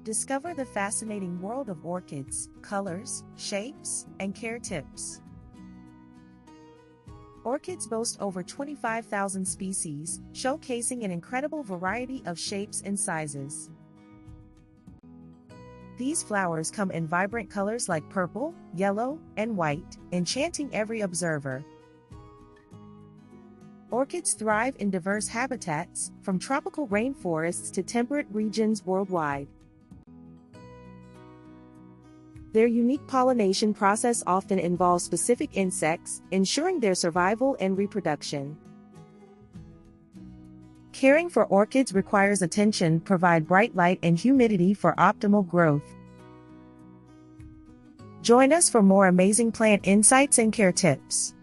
Discover the fascinating world of orchids, colors, shapes, and care tips. Orchids boast over 25,000 species, showcasing an incredible variety of shapes and sizes. These flowers come in vibrant colors like purple, yellow, and white, enchanting every observer. Orchids thrive in diverse habitats, from tropical rainforests to temperate regions worldwide. Their unique pollination process often involves specific insects, ensuring their survival and reproduction. Caring for orchids requires attention. Provide bright light and humidity for optimal growth. Join us for more amazing plant insights and care tips.